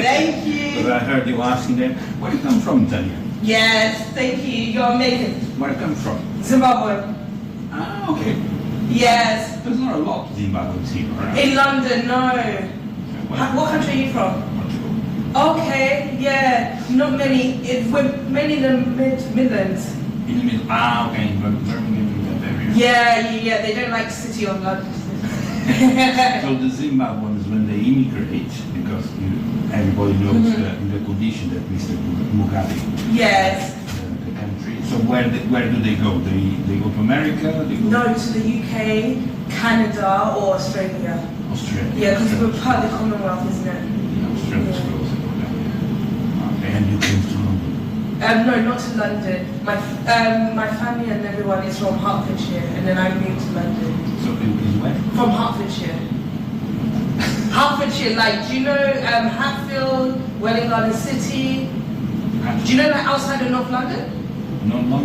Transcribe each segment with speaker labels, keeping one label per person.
Speaker 1: Thank you.
Speaker 2: But I heard you asking them, where you come from, Tanya?
Speaker 1: Yes, thank you. You're amazing.
Speaker 2: Where you come from?
Speaker 1: Zimbabwe.
Speaker 2: Ah, okay.
Speaker 1: Yes.
Speaker 2: There's not a lot of Zimbabweans here, right?
Speaker 1: In London, no. What country are you from?
Speaker 2: Portugal.
Speaker 1: Okay, yeah. Not many. We're mainly in the Midlands.
Speaker 2: In the middle. Ah, okay. Birmingham in that area.
Speaker 1: Yeah. They don't like city of London.
Speaker 2: So the Zimbabweans, when they immigrate, because everybody knows the condition that Mr. Mugabe,
Speaker 1: Yes.
Speaker 2: the country. So where do they go? They go to America? They go
Speaker 1: No, to the UK, Canada, or Australia.
Speaker 2: Australia.
Speaker 1: Yeah, because we're part of the Commonwealth, isn't it?
Speaker 2: Yeah, Australia's
Speaker 1: Yeah.
Speaker 2: close. Okay, and you came to London.
Speaker 1: No, not to London. My family and everyone is from Hertfordshire, and then I moved to London.
Speaker 2: So is where?
Speaker 1: From Hertfordshire. Hertfordshire, like, do you know Hatfield, Welling Garden City? Do you know like outside of North London?
Speaker 2: No, not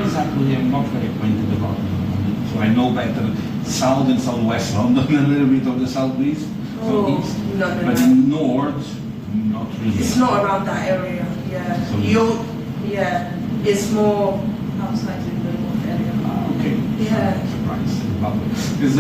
Speaker 2: exactly. I'm not very acquainted about London. So I know better south and southwest London, a little bit of the southeast, southeast.
Speaker 1: No.
Speaker 2: But in north, not really.
Speaker 1: It's not around that area, yeah.
Speaker 2: So
Speaker 1: It's more outside of the North area.
Speaker 2: Ah, okay.
Speaker 1: Yeah.
Speaker 2: Surprised. Because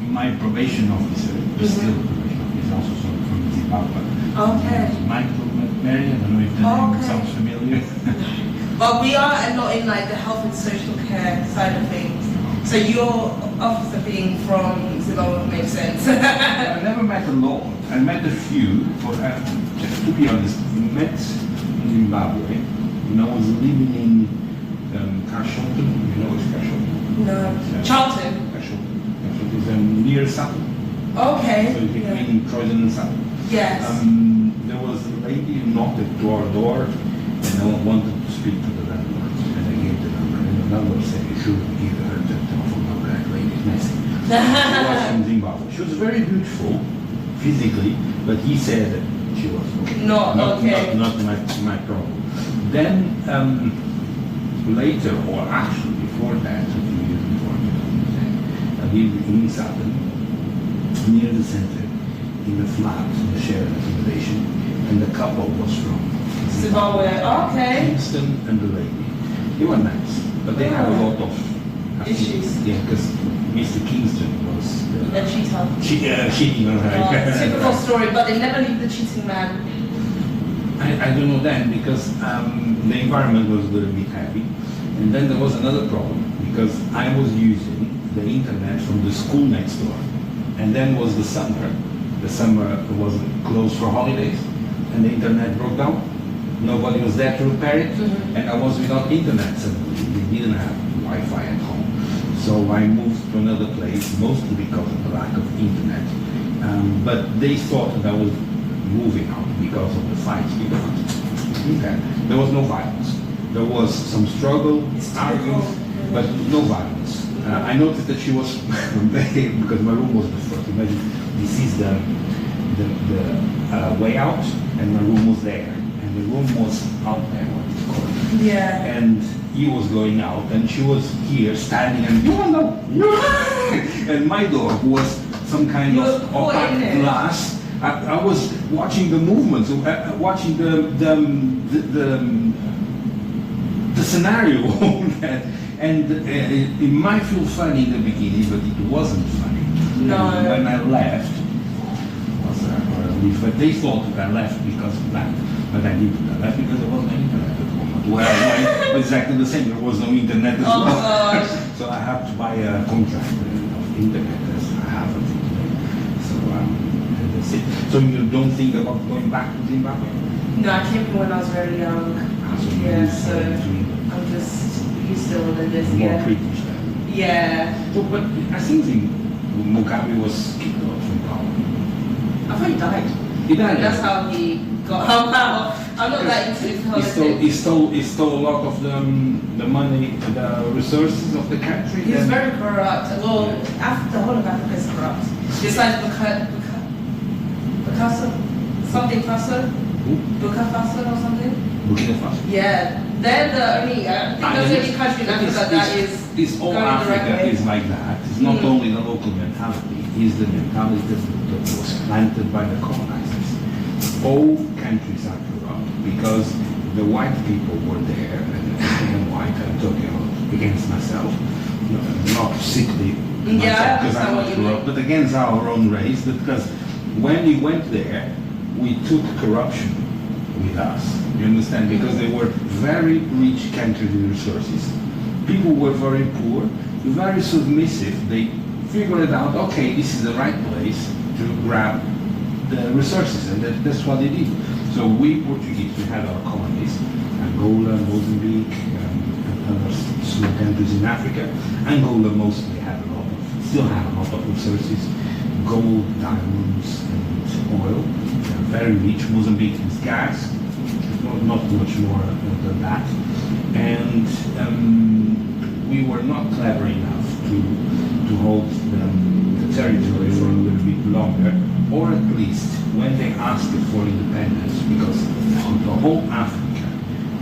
Speaker 2: my probation officer is still a probation officer, also from Zimbabwe.
Speaker 1: Okay.
Speaker 2: Michael Mary, I don't know if the name
Speaker 1: Okay.
Speaker 2: sounds familiar.
Speaker 1: But we are a lot in like the health and social care side of things. So your officer being from Zimbabwe makes sense.
Speaker 2: I never met a lot. I met a few, just to be honest, met in Zimbabwe when I was living in Carshalton. You know what's Carshalton?
Speaker 1: No. Charlton.
Speaker 2: Carshalton. Carshalton is near Sutton.
Speaker 1: Okay.
Speaker 2: So it's between Croydon and Sutton.
Speaker 1: Yes.
Speaker 2: There was a lady who knocked to our door and I wanted to speak to the landlord. And I gave the number. And the landlord said, you should give her the telephone number. That lady's messy. She was from Zimbabwe. She was very beautiful physically, but he said that she was
Speaker 1: Not okay.
Speaker 2: not my problem. Then later, or actually before that, a few years before, I lived in Sutton, near the center, in a flat, in a shared accommodation, and the couple was from
Speaker 1: Zimbabwe. Okay.
Speaker 2: Kingston and the lady. They were nice, but they had a lot of
Speaker 1: Issues.
Speaker 2: Yeah, because Mr. Kingston was
Speaker 1: A cheater.
Speaker 2: cheating on her.
Speaker 1: Typical story, but they never leave the cheating man.
Speaker 2: I don't know then, because the environment was a little bit heavy. And then there was another problem, because I was using the internet from the school next door. And then was the summer. The summer was closed for holidays, and the internet broke down. Nobody was there to repair it, and I was without internet suddenly. We didn't have Wi-Fi at home. So I moved to another place, mostly because of the lack of internet. But they thought that I was moving out because of the fights. Okay. There was no violence. There was some struggle, arguing, but no violence. I noticed that she was because my room was the first. Imagine, this is the way out, and my room was there, and the room was out there, what it's called.
Speaker 1: Yeah.
Speaker 2: And he was going out, and she was here standing, and and my door was some kind of opaque glass. I was watching the movements, watching the scenario, and it might feel funny in the beginning, but it wasn't funny.
Speaker 1: No.
Speaker 2: And when I left, but they thought that I left because of that, but I didn't. I left because there was no internet at home. Where I went, exactly the same. There was no internet as well.
Speaker 1: Gosh.
Speaker 2: So I had to buy a contract of internet as I haven't today. So and that's it. So you don't think about going back to Zimbabwe?
Speaker 1: No, I came here when I was very young. So I'm just used to all of this.
Speaker 2: More
Speaker 1: Yeah.
Speaker 2: British then.
Speaker 1: Yeah.
Speaker 2: So, but I think Mugabe was kicked out from power.
Speaker 1: I thought he died.
Speaker 2: He died.
Speaker 1: That's how he got out. I'm not that into his politics.
Speaker 2: He stole a lot of the money, the resources of the country.
Speaker 1: He's very corrupt. Well, the whole of Africa is corrupt. Besides Picasso, something Faso, Burkina Faso or something.
Speaker 2: Burkina Faso.
Speaker 1: Yeah, they're the only. I think that's the only country in Africa that is.
Speaker 2: This all
Speaker 1: going the right
Speaker 2: Africa
Speaker 1: way.
Speaker 2: is like that. It's not only the local mentality. It's the mentality that was planted by the colonizers. all countries are corrupt because the white people were there, and I'm white, I'm talking against myself, not sickly
Speaker 1: Yeah,
Speaker 2: because I'm
Speaker 1: I
Speaker 2: not
Speaker 1: understand what you
Speaker 2: corrupt, but against our own race, because when we went there, we took corruption with us. You understand? Because they were very rich countries in resources. People were very poor, very submissive. They figured out, okay, this is the right place to grab the resources, and that's what they did. So we Portuguese, we had our colonies, Angola, Mozambique, and other small countries in Africa. Angola mostly had still have a lot of resources, gold, diamonds, and oil. They're very rich. Mozambique is gas, not much more than that. And we were not clever enough to hold the territory for a little bit longer, or at least when they asked for independence, because the whole Africa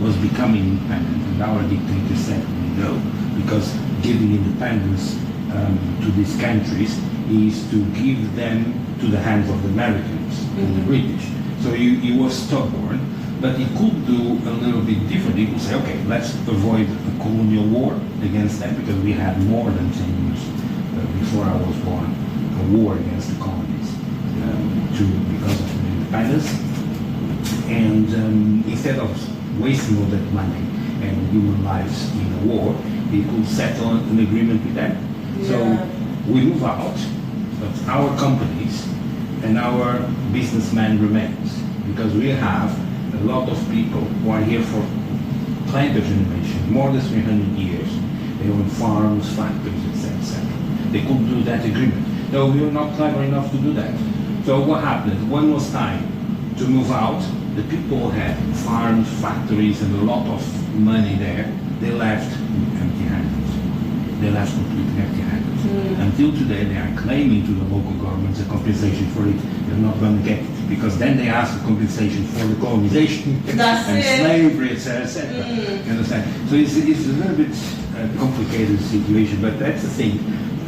Speaker 2: was becoming independent, and our dictator said no, because giving independence to these countries is to give them to the hands of the Americans and the British. So he was stubborn, but he could do a little bit different. He could say, okay, let's avoid a colonial war against them, because we had more than 10 years before I was born, a war against the colonies because of the independence. And instead of wasting all that money and human lives in a war, he could settle an agreement with them.
Speaker 1: Yeah.
Speaker 2: So we move out, but our companies and our businessmen remains, because we have a lot of people who are here for plenty of generations, more than 300 years. They own farms, factories, etc. They couldn't do that agreement. No, we were not clever enough to do that. So what happened? When it was time to move out, the people had farms, factories, and a lot of money there. They left empty-handed. They left completely empty-handed. Until today, they are claiming to the local governments a compensation for it. They're not going to get it, because then they ask for compensation for the colonization and slavery, etc. You understand? So it's a little bit complicated situation, but that's the thing.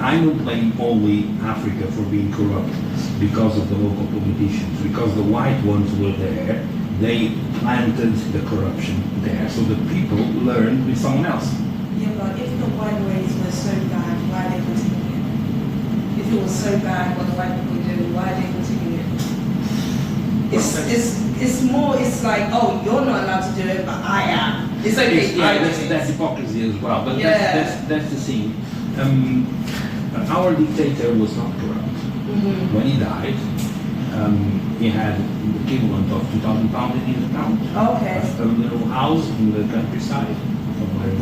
Speaker 2: I don't blame only Africa for being corrupt because of the local politicians, because the white ones were there. They planted the corruption there, so the people learned with someone else.
Speaker 1: Yeah, but if the white race was so bad, why are they continuing it? If it was so bad, what the white people do, why are they continuing it? It's more, it's like, oh, you're not allowed to do it, but I am. It's okay.
Speaker 2: That's hypocrisy as well. But that's the thing. Our dictator was not corrupt. When he died, he had the equivalent of £2,000 in his account.
Speaker 1: Okay.
Speaker 2: A little house in the countryside from where he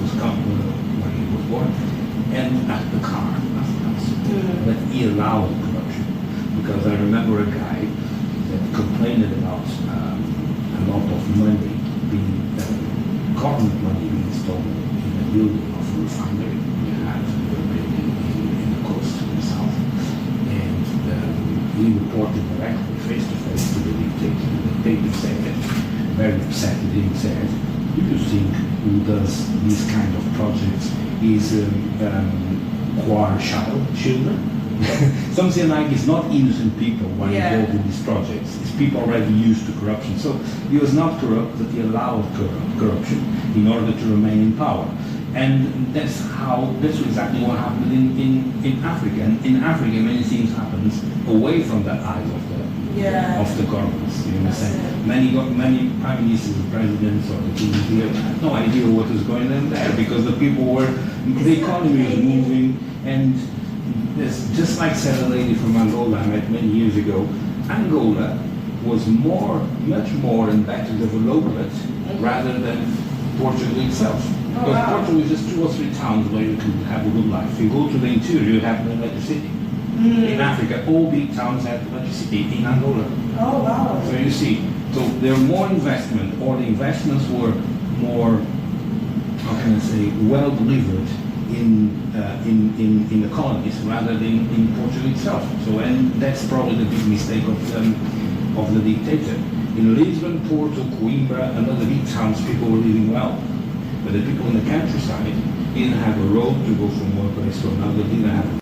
Speaker 2: was born, and the car, nothing else. But he allowed corruption, because I remember a guy that complained about a lot of money being government money being stolen in the building of a refinery we had in the coast in the south, and he reported directly face to face to the dictator. The dictator said, very upset with him, said, "Do you think who does these kind of projects is poor children?" Something like it's not innocent people who are involved in these projects. It's people already used to corruption. So he was not corrupt, but he allowed corruption in order to remain in power. And that's exactly what happened in Africa. And in Africa, many things happen away from the eyes of the governments. You understand? Many prime ministers, presidents, or the kings here had no idea what was going on there, because the economy was moving. And just like said a lady from Angola I met many years ago, Angola was much more and better developed rather than Portugal itself. Because Portugal is just 2 or 3 towns where you can have a good life. You go to the interior, you have no electricity. In Africa, all big towns have electricity. In Angola.
Speaker 1: Oh wow!
Speaker 2: So you see, so there were more investment, or the investments were more, how can I say, well delivered in the colonies rather than in Portugal itself. So, and that's probably the big mistake of the dictator. In Lisbon, Porto, Coimbra, and other big towns, people were living well. But the people in the countryside didn't have a road to go from one place to another, didn't have